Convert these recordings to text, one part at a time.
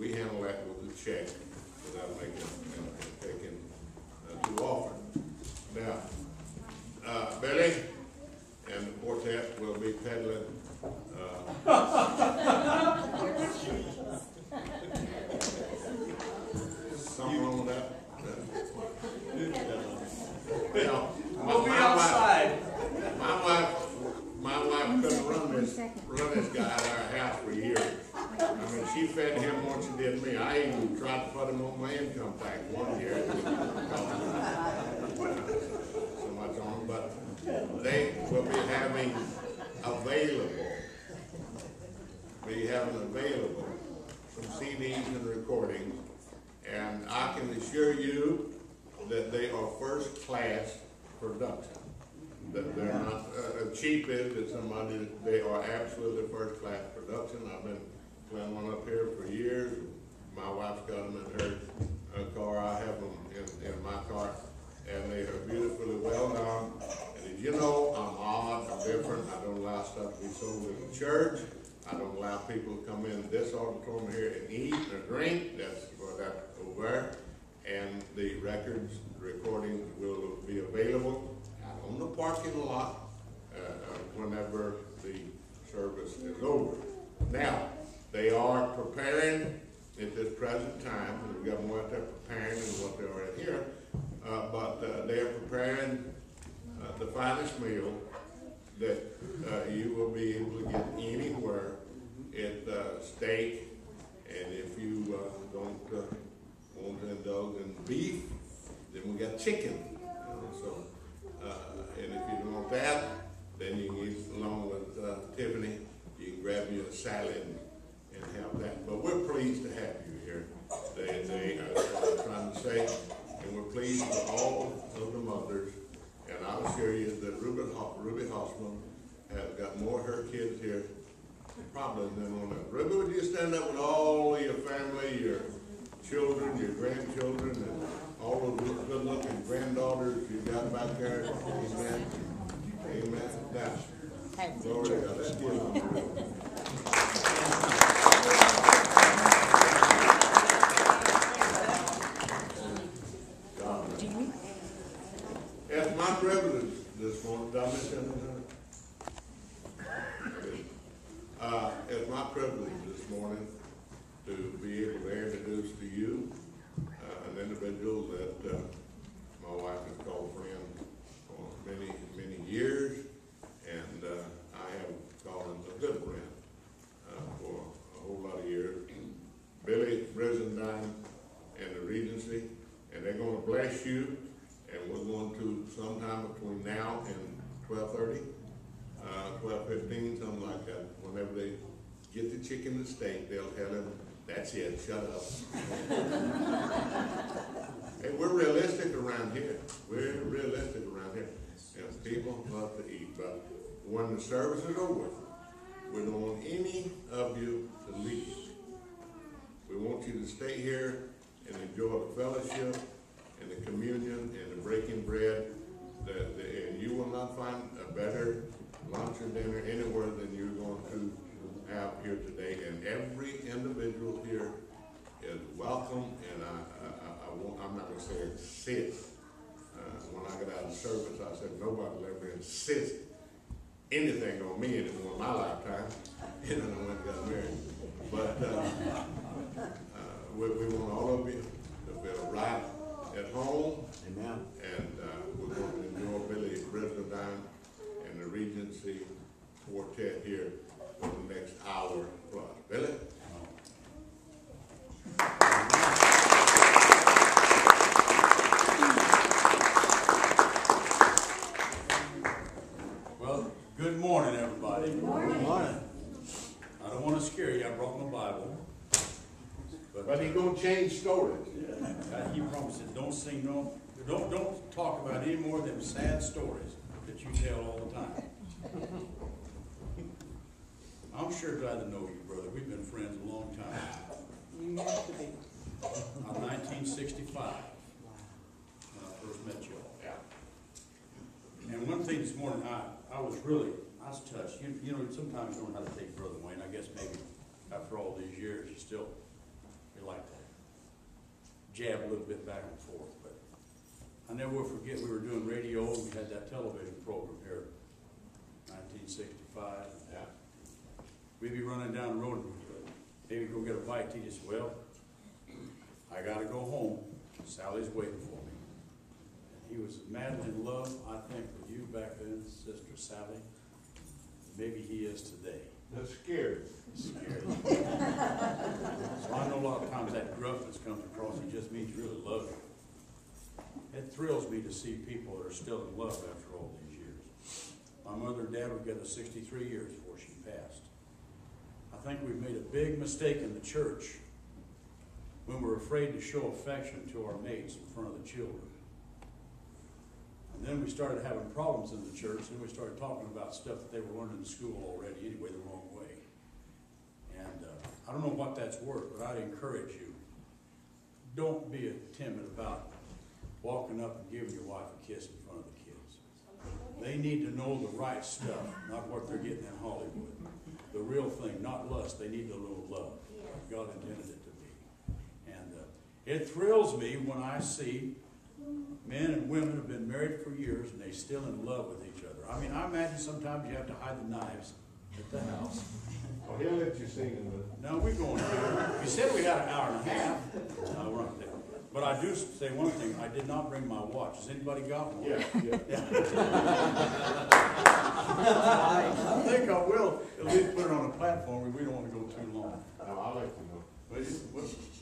we handle that with a check without making taking too often. Now, Billy and the quartet will be peddling. Something wrong with that? We'll be outside. My wife couldn't run this guy out of our house for years. I mean, she fed him more than she did me. I even tried to put him on my income tax one year. So much on them, but they will be having available some CDs and recordings, and I can assure you that they are first class production. That they're not cheap is that somebody, they are absolutely first class production. I've been playing one up here for years. My wife's got them in her car. I have them in my car, and they are beautifully well done. And as you know, I'm odd, I'm different. I don't allow stuff to be sold in the church. I don't allow people to come in this auditorium here and eat or drink. That's for that over there. And the records, the recordings will be available out on the parking lot whenever the service is over. Now, they are preparing at this present time, and we've got what they're preparing and what they are at here, but they are preparing the finest meal that you will be able to get anywhere at steak. And if you don't want to indulge in beef, then we got chicken. So, and if you don't want that, then you can eat along with Tiffany. You can grab you a salad and have that. But we're pleased to have you here. They are trying to say, and we're pleased with all of the mothers. And I'll assure you that Ruby Hossman has got more of her kids here probably than one of them. Ruby, would you stand up with all of your family, your children, your grandchildren, and all of the good-looking granddaughters you got back there? Amen. Amen. Now, glory to God. Let's give them. It's my privilege this morning. Did I miss anything? It's my privilege this morning to be able to introduce to you an individual that my wife has called friend for many, many years, and I have called him a good friend for a whole lot of years. Billy Brizendine and the Regency, and they're going to bless you, and we're going to sometime between now and 12:30, 12:15, something like that. Whenever they get the chicken and steak, they'll tell him, that's it, shut up. Hey, we're realistic around here. We're realistic around here. You know, people love to eat, but when the service is over, we don't want any of you to leave. We want you to stay here and enjoy the fellowship and the communion and the breaking bread. And you will not find a better lunch or dinner anywhere than you're going to have here today. And every individual here is welcome. And I'm not going to say sit. When I got out of service, I said nobody will ever insist anything on me anymore in my lifetime. You know, when I got married. But we want all of you to feel right at home. Amen. And we're going to enjoy Billy Brizendine and the Regency Quartet here for the next hour plus. Billy? Well, good morning, everybody. Good morning. I don't want to scare you. I brought my Bible. But he's going to change stories. He promised it. Don't sing no. Don't talk about any more of them sad stories that you tell all the time. I'm sure glad to know you, brother. We've been friends a long time. You have to be. 1965 when I first met you all. Yeah. And one thing this morning, I was touched. You know, sometimes you don't know how to take Brother Wayne. I guess maybe after all these years, you still jab a little bit back and forth. But I never will forget, we were doing radio, and we had that television program here, 1965. Yeah. We'd be running down the road, and maybe go get a bite. He just, well, I gotta go home. Sally's waiting for me. And he was madly in love, I think, with you back then, Sister Sally. Maybe he is today. That's scary. Scary. So I know a lot of times that gruffness comes across, it just means you really love you. It thrills me to see people that are still in love after all these years. My mother and dad were together 63 years before she passed. I think we've made a big mistake in the church when we're afraid to show affection to our mates in front of the children. And then we started having problems in the church, and we started talking about stuff that they were learning in school already anyway, the wrong way. And I don't know what that's worth, but I'd encourage you, don't be timid about walking up and giving your wife a kiss in front of the kids. They need to know the right stuff, not what they're getting in Hollywood. The real thing, not lust. They need a little love. God intended it to be. And it thrills me when I see men and women have been married for years and they're still in love with each other. I mean, I imagine sometimes you have to hide the knives at the house. Oh, he'll let you sing in the... No, we're going to. You said we had an hour and a half. No, we're not there. But I do say one thing. I did not bring my watch. Has anybody got one? Yeah. I think I will at least put it on a platform. We don't want to go too long. No, I'll let you know.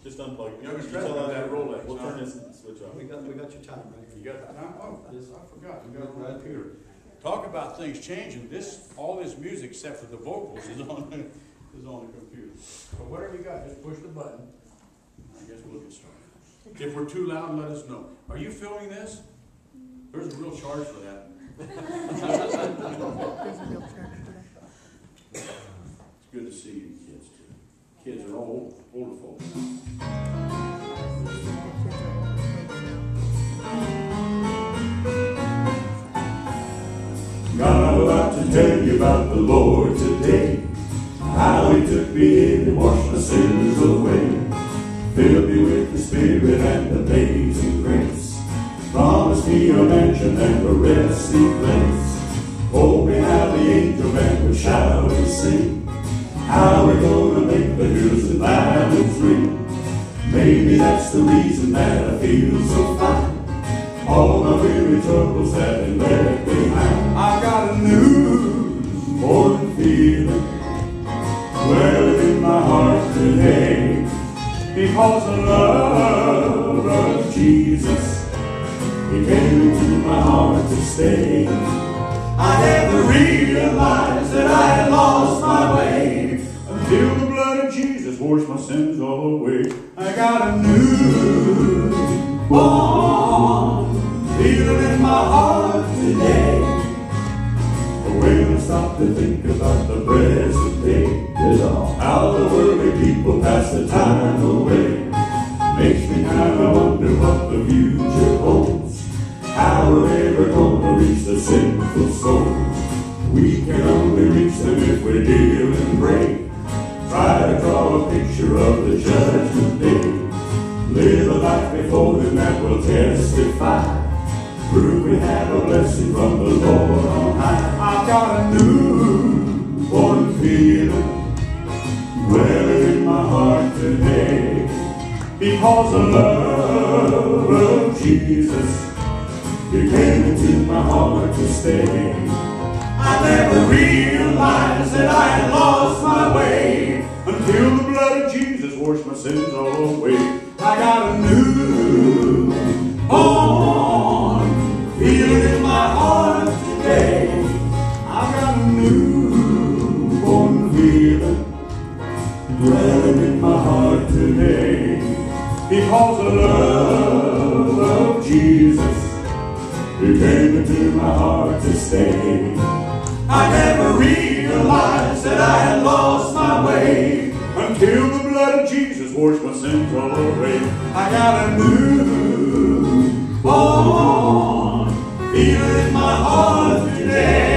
Just unplug it. You tell that Rolex. We'll turn this switch off. We got your time right You here. got the time? Oh, I forgot. You got it on Right the computer. Talk about things changing. All this music, except for the vocals, is on the computer. But whatever you got, just push the button. I guess we'll get started. If we're too loud, let us know. Are you filming this? There's a real charge for that. It's good to see you kids too. Kids are all older folks. Got a lot to tell you about the Lord today. How He took me in and washed my sins away. Filled me with the Spirit and amazing grace. Promised me a mansion and a resting place. Told me how the angel band would shout and sing. How we're gonna make the hills and valleys ring. Maybe that's the reason that I feel so fine. All my weary troubles have been left behind. I've got a new morning feeling welling in my heart today. Because the love of Jesus, He came into my heart to stay. I never realized that I had lost my way until the blood of Jesus washed my sins all away. I got a new born feeling in my heart today. But when I stop to think about the present day, how the worldly people pass the time away, makes me kind of wonder what the future holds. How we're ever gonna reach the sinful souls. We can only reach them if we kneel and pray. Try to draw a picture of the judgment day. Live a life before them that will testify. Prove we have a blessing from the Lord on high. I've got a new born feeling welling in my heart today. Because the love of Jesus, He came into my heart to stay. I never realized that I had lost my way until the blood of Jesus washed my sins all away. I got a new born feeling in my heart today. I've got a new born feeling dwelling in my heart today. Because the love of Jesus, He came into my heart to stay. I never realized that I had lost my way until the blood of Jesus washed my sins all away. I got a new born feeling in my heart today.